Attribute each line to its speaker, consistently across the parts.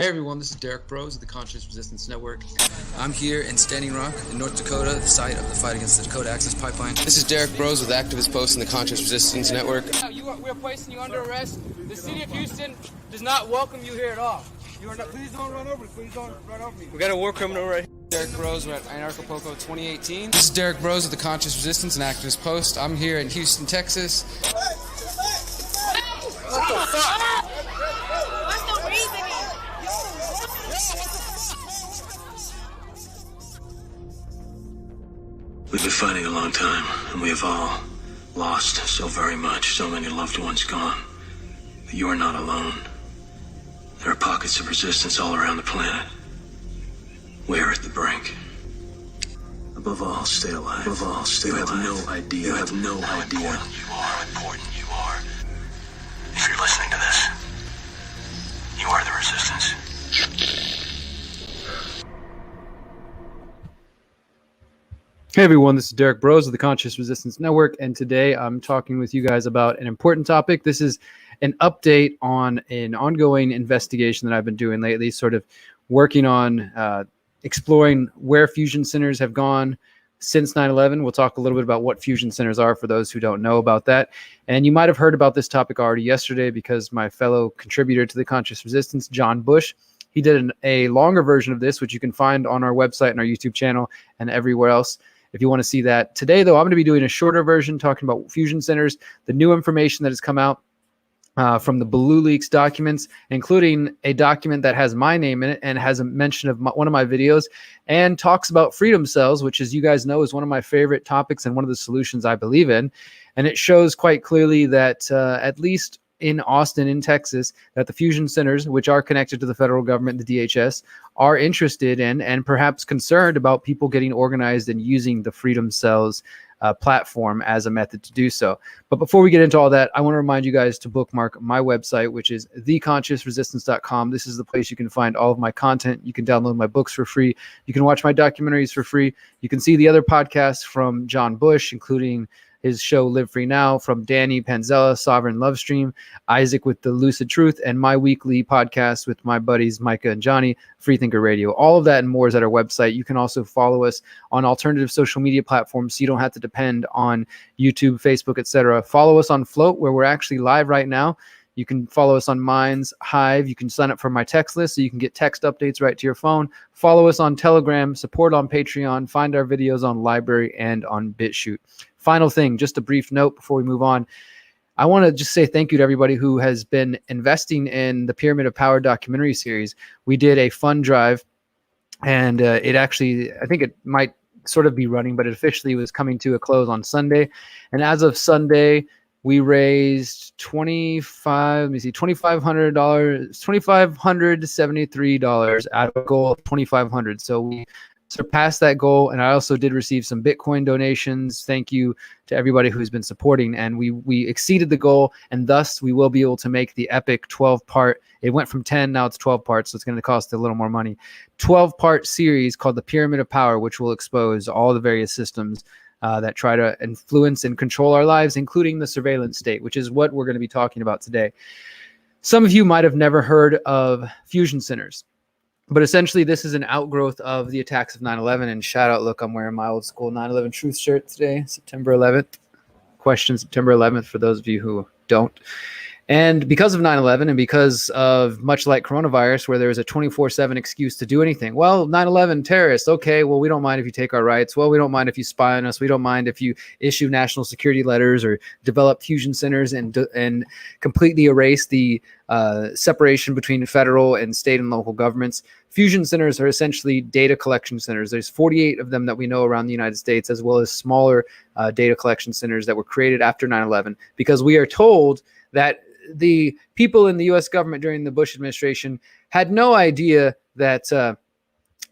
Speaker 1: Hey everyone, this is Derrick Broze of the Conscious Resistance Network. I'm here in Standing Rock in North Dakota, the site of the fight against the Dakota Access Pipeline. This is Derrick Broze with Activist Post and the Conscious Resistance Network.
Speaker 2: We are placing you under arrest. The city of Houston does not welcome you here at all. Please don't run over. Please don't run over me. We got a war criminal right here.
Speaker 1: Derrick Broze, we're at Anarchapulco 2018. This is Derrick Broze of the Conscious Resistance and Activist Post. I'm here in Houston, Texas.
Speaker 2: What the fuck?
Speaker 3: What's the reasoning?
Speaker 4: We've been fighting a long time, and we have all lost so very much, so many loved ones gone. But you are not alone. There are pockets of resistance all around the planet. We are at the brink. Above all, stay alive. Above all, stay alive. You have no idea. You have no idea. How important you are. If you're listening to this, you are the resistance.
Speaker 5: Hey everyone, this is Derrick Broze of the Conscious Resistance Network, and today I'm talking with you guys about an important topic. This is an update on an ongoing investigation that I've been doing lately, sort of working on exploring where fusion centers have gone since 9/11. We'll talk a little bit about what fusion centers are for those who don't know about that. And you might have heard about this topic already yesterday because my fellow contributor to the Conscious Resistance, John Bush, he did a longer version of this, which you can find on our website and our YouTube channel and everywhere else if you want to see that. Today, though, I'm going to be doing a shorter version talking about fusion centers, the new information that has come out from the Blue Leaks documents, including a document that has my name in it and has a mention of one of my videos and talks about freedom cells, which, as you guys know, is one of my favorite topics and one of the solutions I believe in. And it shows quite clearly that at least in Austin, in Texas, that the fusion centers, which are connected to the federal government, the DHS, are interested in and perhaps concerned about people getting organized and using the freedom cells platform as a method to do so. But before we get into all that, I want to remind you guys to bookmark my website, which is theconsciousresistance.com. This is the place you can find all of my content. You can download my books for free. You can watch my documentaries for free. You can see the other podcasts from John Bush, including his show Live Free Now, from Danny Panzella, Sovereign Love Stream, Isaac with the Lucid Truth, and my weekly podcast with my buddies Micah and Johnny, Freethinker Radio. All of that and more is at our website. You can also follow us on alternative social media platforms so you don't have to depend on YouTube, Facebook, etc. Follow us on Float, where we're actually live right now. You can follow us on Minds, Hive. You can sign up for my text list so you can get text updates right to your phone. Follow us on Telegram, support on Patreon, find our videos on Library and on BitChute. Final thing, just a brief note before we move on. I want to just say thank you to everybody who has been investing in the Pyramid of Power documentary series. We did a fund drive, and it actually, I think it might sort of be running, but it officially was coming to a close on Sunday. And as of Sunday, we raised $2,573 out of a goal of $2,500. So we surpassed that goal, and I also did receive some Bitcoin donations. Thank you to everybody who's been supporting, and we exceeded the goal, and thus we will be able to make the epic 12-part. It went from 10, now it's 12 parts, so it's going to cost a little more money. 12-part series called the Pyramid of Power, which will expose all the various systems that try to influence and control our lives, including the surveillance state, which is what we're going to be talking about today. Some of you might have never heard of fusion centers, but essentially this is an outgrowth of the attacks of 9/11. And shout out, look, I'm wearing my old school 9/11 truth shirt today, September 11th. Question September 11th for those of you who don't. And because of 9/11 and because of, much like coronavirus, where there is a 24/7 excuse to do anything. Well, 9/11 terrorists. Okay, well, we don't mind if you take our rights. Well, we don't mind if you spy on us. We don't mind if you issue national security letters or develop fusion centers and completely erase the separation between federal and state and local governments. Fusion centers are essentially data collection centers. There's 48 of them that we know around the United States, as well as smaller data collection centers that were created after 9/11, because we are told that the people in the U.S. government during the Bush administration had no idea that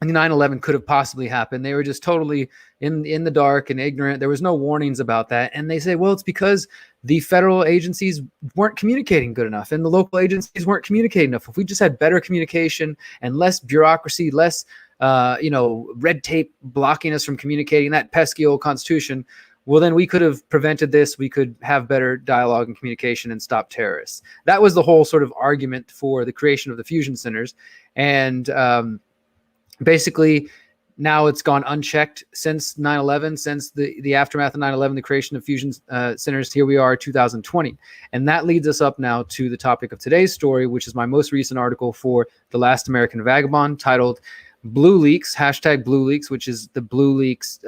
Speaker 5: 9/11 could have possibly happened. They were just totally in the dark and ignorant. There was no warnings about that. And they say, well, it's because the federal agencies weren't communicating good enough and the local agencies weren't communicating enough. If we just had better communication and less bureaucracy, less red tape blocking us from communicating, that pesky old Constitution, well, then we could have prevented this. We could have better dialogue and communication and stop terrorists. That was the whole sort of argument for the creation of the fusion centers. And basically, now it's gone unchecked since 9/11, since the aftermath of 9/11, the creation of fusion centers. Here we are, 2020. And that leads us up now to the topic of today's story, which is my most recent article for The Last American Vagabond, titled Blue Leaks, hashtag Blue Leaks, which is the Blue Leaks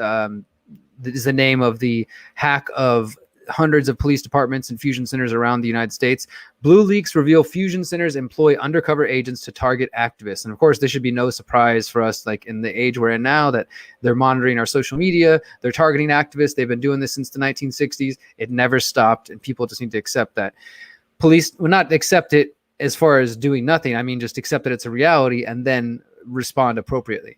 Speaker 5: is the name of the hack of hundreds of police departments and fusion centers around the United States. Blue Leaks reveal fusion centers employ undercover agents to target activists. And of course, this should be no surprise for us, like in the age we're in now, that they're monitoring our social media, they're targeting activists. They've been doing this since the 1960s. It never stopped, and people just need to accept that. Police will not accept it as far as doing nothing. I mean, just accept that it's a reality and then respond appropriately.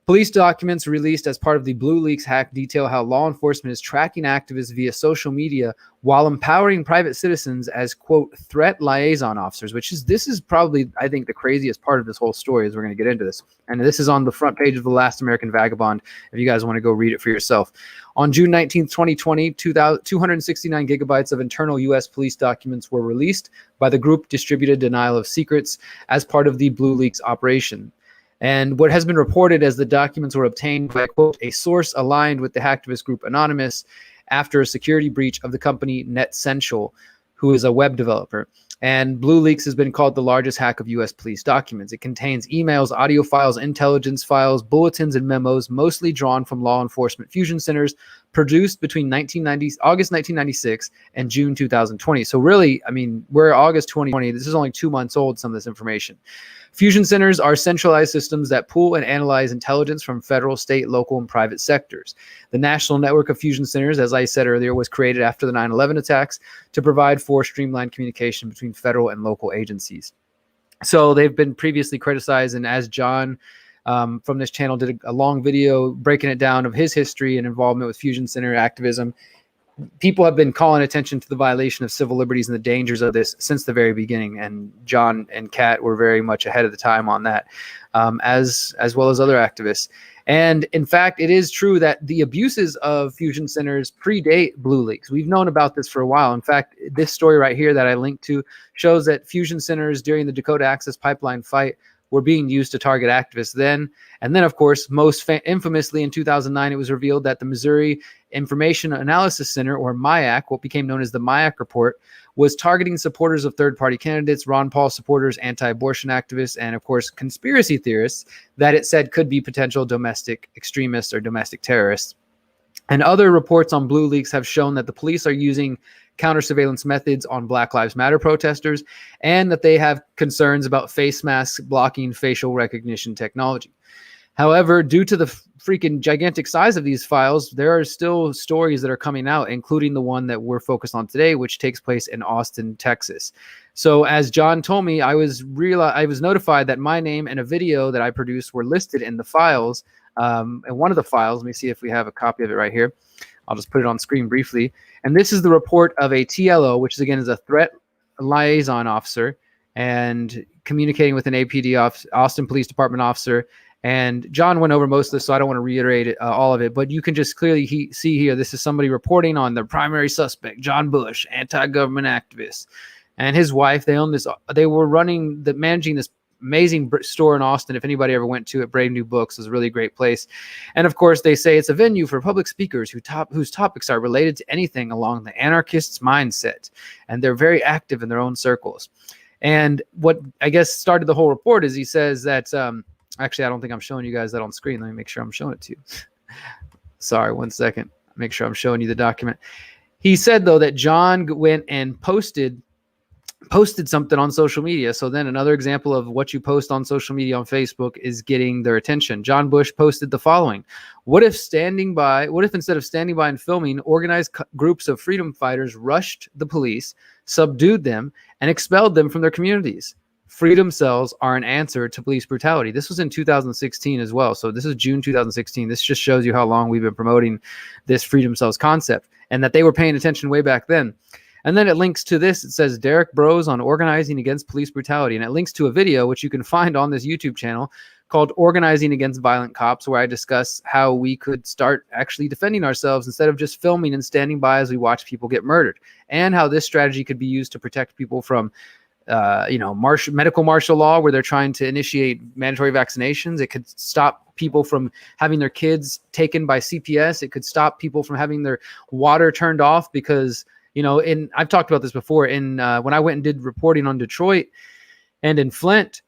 Speaker 5: Police documents released as part of the Blue Leaks hack detail how law enforcement is tracking activists via social media while empowering private citizens as, quote, threat liaison officers, this is probably, I think, the craziest part of this whole story as we're going to get into this. And this is on the front page of The Last American Vagabond, if you guys want to go read it for yourself. On June 19th, 2020, 269 gigabytes of internal U.S. police documents were released by the group Distributed Denial of Secrets as part of the Blue Leaks operation. And what has been reported as the documents were obtained by, quote, a source aligned with the hacktivist group Anonymous after a security breach of the company NetCentral, who is a web developer. And Blue Leaks has been called the largest hack of U.S. police documents. It contains emails, audio files, intelligence files, bulletins, and memos, mostly drawn from law enforcement fusion centers, produced between August 1996 and June 2020. So really, I mean, we're August 2020. This is only 2 months old, some of this information. Fusion centers are centralized systems that pool and analyze intelligence from federal, state, local, and private sectors. The National Network of Fusion Centers, as I said earlier, was created after the 9/11 attacks to provide for streamlined communication between federal and local agencies. So they've been previously criticized, and as John from this channel did a long video breaking it down of his history and involvement with fusion center activism, people have been calling attention to the violation of civil liberties and the dangers of this since the very beginning. And John and Kat were very much ahead of the time on that, as well as other activists. And in fact, it is true that the abuses of fusion centers predate Blue Leaks. We've known about this for a while. In fact, this story right here that I linked to shows that fusion centers during the Dakota Access Pipeline fight were being used to target activists then. And then, of course, most infamously in 2009, it was revealed that the Missouri Information Analysis Center, or MIAC, what became known as the MIAC report, was targeting supporters of third-party candidates, Ron Paul supporters, anti-abortion activists, and, of course, conspiracy theorists that it said could be potential domestic extremists or domestic terrorists. And other reports on Blue Leaks have shown that the police are using counter-surveillance methods on Black Lives Matter protesters, and that they have concerns about face masks blocking facial recognition technology. However, due to the freaking gigantic size of these files, there are still stories that are coming out, including the one that we're focused on today, which takes place in Austin, Texas. So as John told me, I was notified that my name and a video that I produced were listed in the files. And one of the files, let me see if we have a copy of it right here. I'll just put it on screen briefly. And this is the report of a TLO, which is, again, is a threat liaison officer, and communicating with an APD Austin Police Department officer. And John went over most of this, so I don't want to reiterate it, all of it. But you can just clearly see here, this is somebody reporting on the primary suspect, John Bush, anti-government activist, and his wife. They own this. They were managing this amazing store in Austin. If anybody ever went to it, Brave New Books is a really great place. And of course, they say it's a venue for public speakers whose topics are related to anything along the anarchist's mindset. And they're very active in their own circles. And what I guess started the whole report is he says that, actually, I don't think I'm showing you guys that on screen. Let me make sure I'm showing it to you. Sorry, 1 second. Make sure I'm showing you the document. He said, though, that John went and posted something on social media. So then another example of what you post on social media on Facebook is getting their attention. John Bush posted the following: what if instead of standing by and filming, organized groups of freedom fighters rushed the police, subdued them, and expelled them from their communities? Freedom cells are an answer to police brutality. This was in 2016 as well. So this is June 2016. This just shows you how long we've been promoting this freedom cells concept, and that they were paying attention way back then. And then it links to this. It says Derrick Broze on organizing against police brutality. And it links to a video, which you can find on this YouTube channel, called Organizing Against Violent Cops, where I discuss how we could start actually defending ourselves instead of just filming and standing by as we watch people get murdered, and how this strategy could be used to protect people from medical martial law, where they're trying to initiate mandatory vaccinations. It could stop people from having their kids taken by CPS. It could stop people from having their water turned off because, I've talked about this before when I went and did reporting on Detroit and in Flint,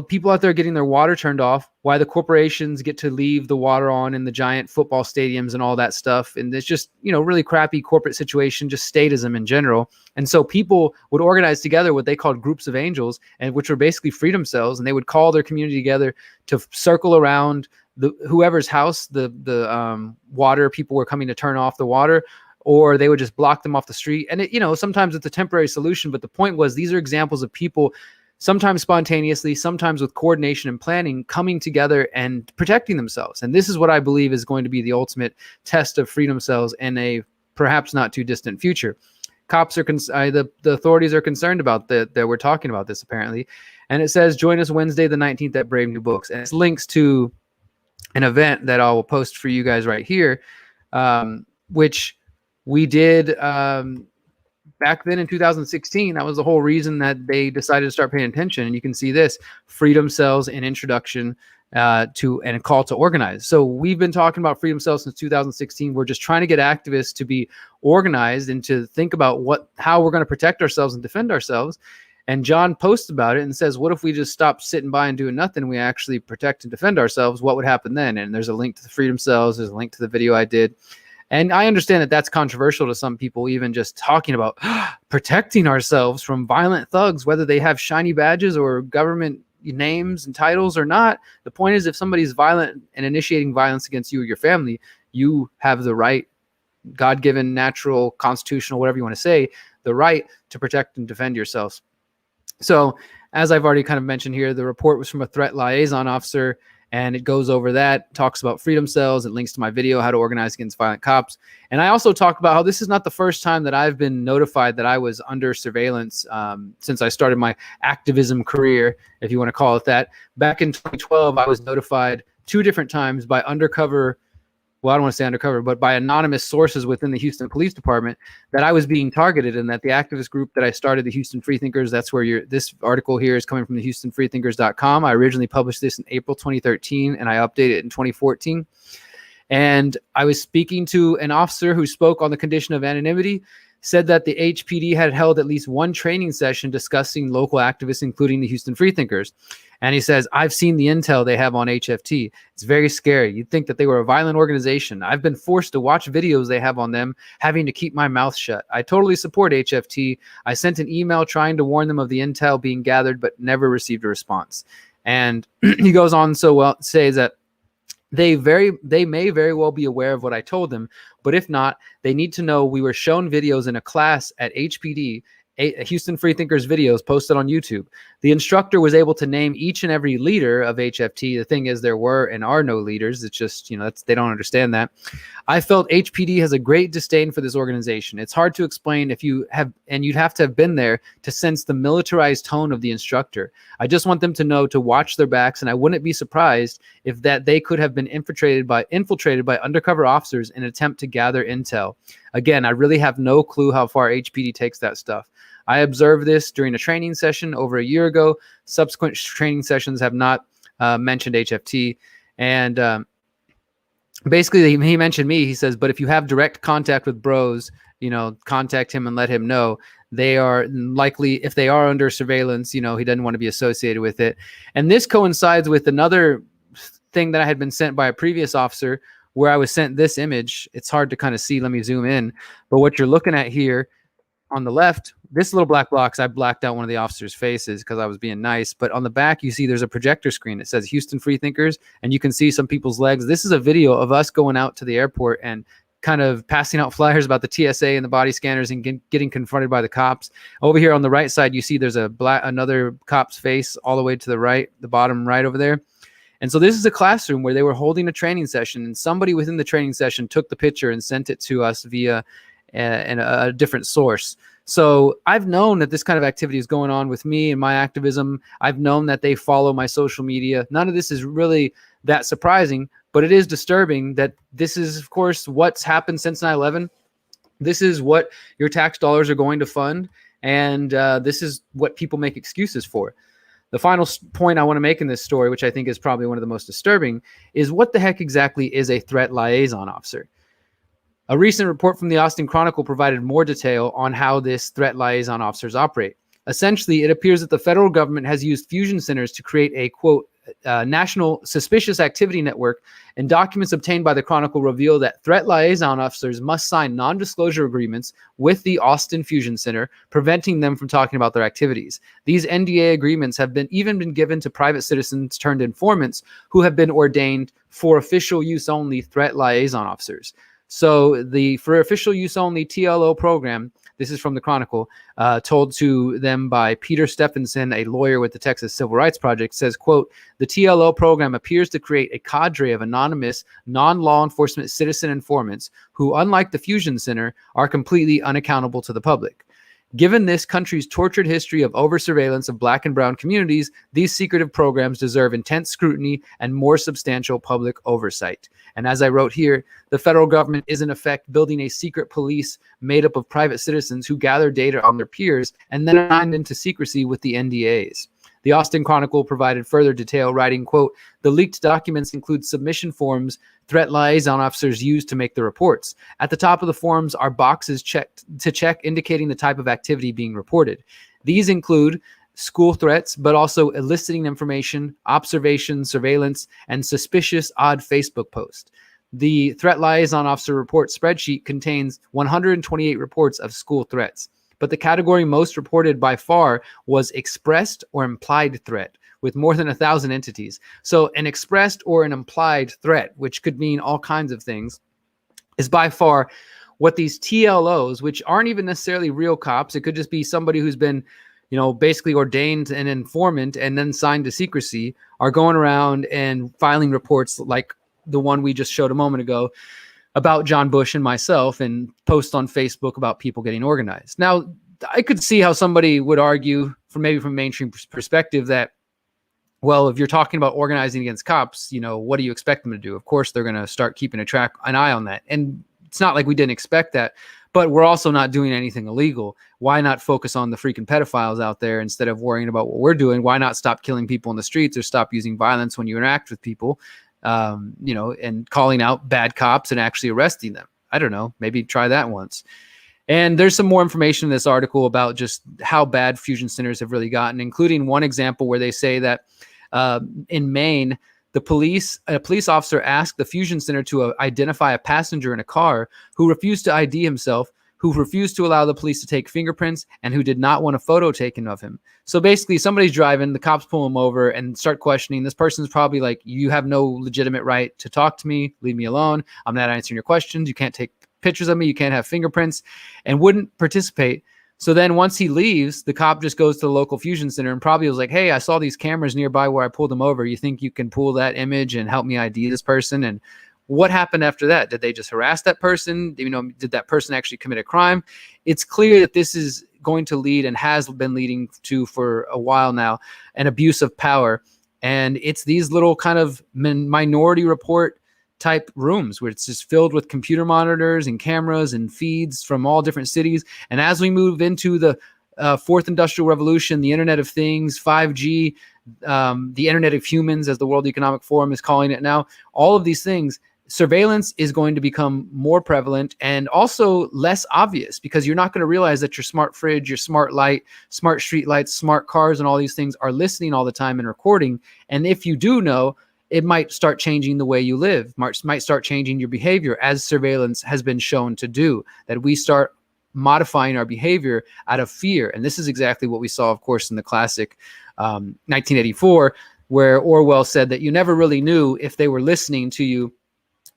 Speaker 5: people out there getting their water turned off, why the corporations get to leave the water on in the giant football stadiums and all that stuff. And it's just, really crappy corporate situation, just statism in general. And so people would organize together what they called groups of angels, and which were basically freedom cells. And they would call their community together to circle around whoever's house the water people were coming to turn off the water, or they would just block them off the street. And sometimes it's a temporary solution, but the point was, these are examples of people, sometimes spontaneously, sometimes with coordination and planning, coming together and protecting themselves. And this is what I believe is going to be the ultimate test of freedom cells in a perhaps not too distant future. Cops are the authorities are concerned about that we're talking about this, apparently. And it says, join us Wednesday the 19th at Brave New Books. And it's links to an event that I will post for you guys right here, which we did back then in 2016. That was the whole reason that they decided to start paying attention. And you can see this: freedom cells, an introduction to and a call to organize. So we've been talking about freedom cells since 2016. We're just trying to get activists to be organized and to think about how we're going to protect ourselves and defend ourselves. And John posts about it and says, what if we just stopped sitting by and doing nothing? We actually protect and defend ourselves. What would happen then? And there's a link to the freedom cells. There's a link to the video I did. And I understand that that's controversial to some people, even just talking about protecting ourselves from violent thugs, whether they have shiny badges or government names and titles or not. The point is, if somebody's violent and initiating violence against you or your family, you have the right, God-given, natural, constitutional, whatever you want to say, the right to protect and defend yourselves. So as I've already kind of mentioned here, the report was from a threat liaison officer, and it goes over that, talks about freedom cells. It links to my video, how to organize against violent cops. And I also talk about how this is not the first time that I've been notified that I was under surveillance since I started my activism career, if you want to call it that. Back in 2012, I was notified 2 different times by undercover, well, I don't want to say undercover, but by anonymous sources within the Houston Police Department, that I was being targeted, and that the activist group that I started, the Houston Freethinkers, that's where this article here is coming from, the HoustonFreethinkers.com. I originally published this in April 2013, and I updated it in 2014. And I was speaking to an officer who spoke on the condition of anonymity, said that the HPD had held at least 1 training session discussing local activists, including the Houston Freethinkers. And he says, I've seen the intel they have on HFT. It's very scary. You'd think that they were a violent organization. I've been forced to watch videos they have on them, having to keep my mouth shut. I totally support HFT. I sent an email trying to warn them of the intel being gathered, but never received a response. And he goes on says that they may very well be aware of what I told them, but if not, they need to know we were shown videos in a class at HPD, Houston Freethinkers videos posted on YouTube. The instructor was able to name each and every leader of HFT. The thing is, there were and are no leaders. It's just, they don't understand that. I felt HPD has a great disdain for this organization. It's hard to explain if you have, and you'd have to have been there to sense the militarized tone of the instructor. I just want them to know to watch their backs, and I wouldn't be surprised if that they could have been infiltrated by undercover officers in an attempt to gather intel. Again, I really have no clue how far HPD takes that stuff. I observed this during a training session over a year ago. Subsequent training sessions have not mentioned HFT. And basically, he mentioned me. He says, but if you have direct contact with Broze, contact him and let him know. They are likely, if they are under surveillance, he doesn't want to be associated with it. And this coincides with another thing that I had been sent by a previous officer, where I was sent this image. It's hard to kind of see. Let me zoom in. But what you're looking at here on the left, this little black box, I blacked out one of the officers' faces because I was being nice. But on the back, you see there's a projector screen. It says Houston Freethinkers, and you can see some people's legs. This is a video of us going out to the airport and kind of passing out flyers about the TSA and the body scanners and getting confronted by the cops. Over here on the right side, you see there's another cop's face all the way to the right, the bottom right over there. And so this is a classroom where they were holding a training session, and somebody within the training session took the picture and sent it to us via a different source. So I've known that this kind of activity is going on with me and my activism. I've known that they follow my social media. None of this is really that surprising, but it is disturbing that this is, of course, what's happened since 9/11. This is what your tax dollars are going to fund, and this is what people make excuses for. The final point I want to make in this story, which I think is probably one of the most disturbing, is what the heck exactly is a threat liaison officer? A recent report from the Austin Chronicle provided more detail on how this threat liaison officers operate. Essentially, it appears that the federal government has used fusion centers to create a, quote, national suspicious activity network, and documents obtained by the Chronicle reveal that threat liaison officers must sign non-disclosure agreements with the Austin Fusion Center, preventing them from talking about their activities. These NDA agreements have even been given to private citizens turned informants who have been ordained for official use only threat liaison officers. So for official use only TLO program, this is from the Chronicle, told to them by Peter Stephenson, a lawyer with the Texas Civil Rights Project, says, quote, the TLO program appears to create a cadre of anonymous, non-law enforcement citizen informants who, unlike the Fusion Center, are completely unaccountable to the public. Given this country's tortured history of over-surveillance of Black and brown communities, these secretive programs deserve intense scrutiny and more substantial public oversight. And as I wrote here, the federal government is in effect building a secret police made up of private citizens who gather data on their peers and then signed into secrecy with the NDAs. The Austin Chronicle provided further detail, writing, quote, the leaked documents include submission forms threat liaison officers use to make the reports. At the top of the forms are boxes checked indicating the type of activity being reported. These include school threats, but also eliciting information, observation, surveillance, and suspicious odd Facebook posts. The threat liaison officer report spreadsheet contains 128 reports of school threats, but the category most reported by far was expressed or implied threat, with more than 1,000 entities. So an expressed or an implied threat, which could mean all kinds of things, is by far what these TLOs, which aren't even necessarily real cops, it could just be somebody who's been, basically ordained an informant and then signed to secrecy, are going around and filing reports like the one we just showed a moment ago about John Bush and myself, and posts on Facebook about people getting organized. Now, I could see how somebody would argue, from a mainstream perspective, that, well, if you're talking about organizing against cops, what do you expect them to do? Of course, they're going to start keeping an eye on that. And it's not like we didn't expect that, but we're also not doing anything illegal. Why not focus on the freaking pedophiles out there instead of worrying about what we're doing? Why not stop killing people in the streets or stop using violence when you interact with people, and calling out bad cops and actually arresting them? I don't know, maybe try that once. And there's some more information in this article about just how bad fusion centers have really gotten, including one example where they say that in Maine, a police officer asked the fusion center to identify a passenger in a car who refused to ID himself, who refused to allow the police to take fingerprints, and who did not want a photo taken of him. So basically, somebody's driving, the cops pull him over and start questioning. This person's probably like, you have no legitimate right to talk to me. Leave me alone. I'm not answering your questions. You can't take pictures of me. You can't have fingerprints, and wouldn't participate. So then once he leaves, the cop just goes to the local fusion center and probably was like, hey, I saw these cameras nearby where I pulled them over. You think you can pull that image and help me ID this person? And what happened after that? Did they just harass that person? Did that person actually commit a crime? It's clear that this is going to lead, and has been leading to for a while now, an abuse of power. And it's these little kind of minority report type rooms where it's just filled with computer monitors and cameras and feeds from all different cities. And as we move into the fourth industrial revolution, the Internet of Things, 5G, the Internet of Humans, as the World Economic Forum is calling it now, all of these things, surveillance is going to become more prevalent and also less obvious, because you're not going to realize that your smart fridge, your smart light, smart street lights, smart cars, and all these things are listening all the time and recording. And if you do know, it might start changing the way you live, might start changing your behavior, as surveillance has been shown to do, that we start modifying our behavior out of fear. And this is exactly what we saw, of course, in the classic 1984, where Orwell said that you never really knew if they were listening to you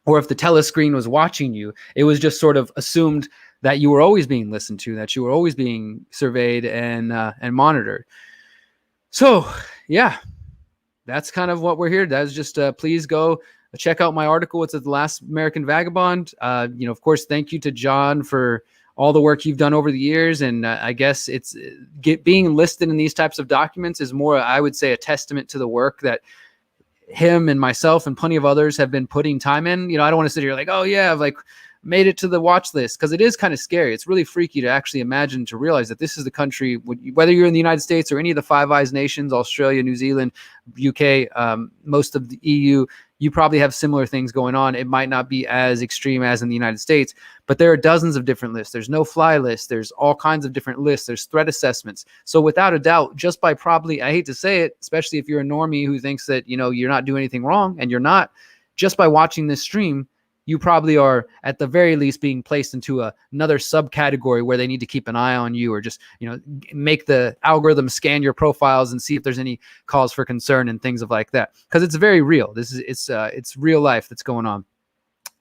Speaker 5: or if the telescreen was watching you. It was just sort of assumed that you were always being listened to, that you were always being surveyed and monitored. So, yeah. That's kind of what we're here. That's just, please go check out my article. It's at The Last American Vagabond. Of course, thank you to John for all the work you've done over the years. And I guess it's being listed in these types of documents is more, I would say, a testament to the work that him and myself and plenty of others have been putting time in. I don't want to sit here like, oh yeah, I've like made it to the watch list, because it is kind of scary. It's really freaky to actually imagine, to realize that this is the country, whether you're in the United States or any of the Five Eyes nations, Australia, New Zealand, UK, most of the EU, you probably have similar things going on. It might not be as extreme as in the United States, but there are dozens of different lists. There's no-fly lists. There's all kinds of different lists. There's threat assessments. So without a doubt, just by probably, I hate to say it, especially if you're a normie who thinks that, you're not doing anything wrong, and you're not, just by watching this stream, you probably are at the very least being placed into another subcategory where they need to keep an eye on you, or just, make the algorithm scan your profiles and see if there's any cause for concern and things of like that. Because it's very real. It's real life that's going on.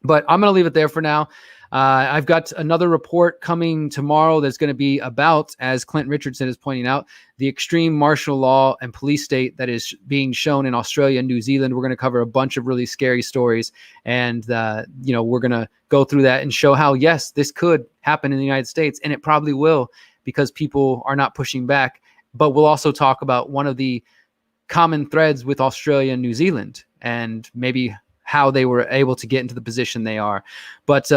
Speaker 5: But I'm going to leave it there for now. I've got another report coming tomorrow that's going to be about, as Clint Richardson is pointing out, the extreme martial law and police state that is being shown in Australia and New Zealand. We're going to cover a bunch of really scary stories, and we're going to go through that and show how, yes, this could happen in the United States, and it probably will, because people are not pushing back. But we'll also talk about one of the common threads with Australia and New Zealand, and maybe how they were able to get into the position they are. But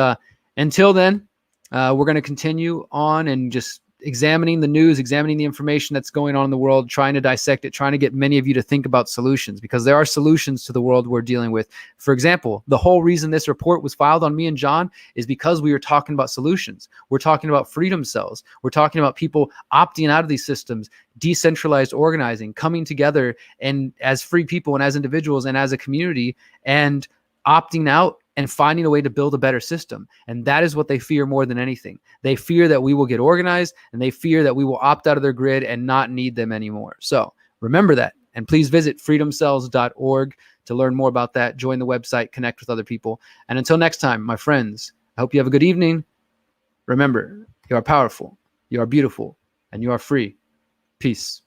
Speaker 5: until then, we're going to continue on and just examining the news, examining the information that's going on in the world, trying to dissect it, trying to get many of you to think about solutions, because there are solutions to the world we're dealing with. For example, the whole reason this report was filed on me and John is because we were talking about solutions. We're talking about freedom cells. We're talking about people opting out of these systems, decentralized organizing, coming together and as free people and as individuals and as a community, and opting out and finding a way to build a better system. And that is what they fear more than anything. They fear that we will get organized, and they fear that we will opt out of their grid and not need them anymore. So remember that. And please visit freedomcells.org to learn more about that. Join the website, connect with other people. And until next time, my friends, I hope you have a good evening. Remember, you are powerful, you are beautiful, and you are free. Peace.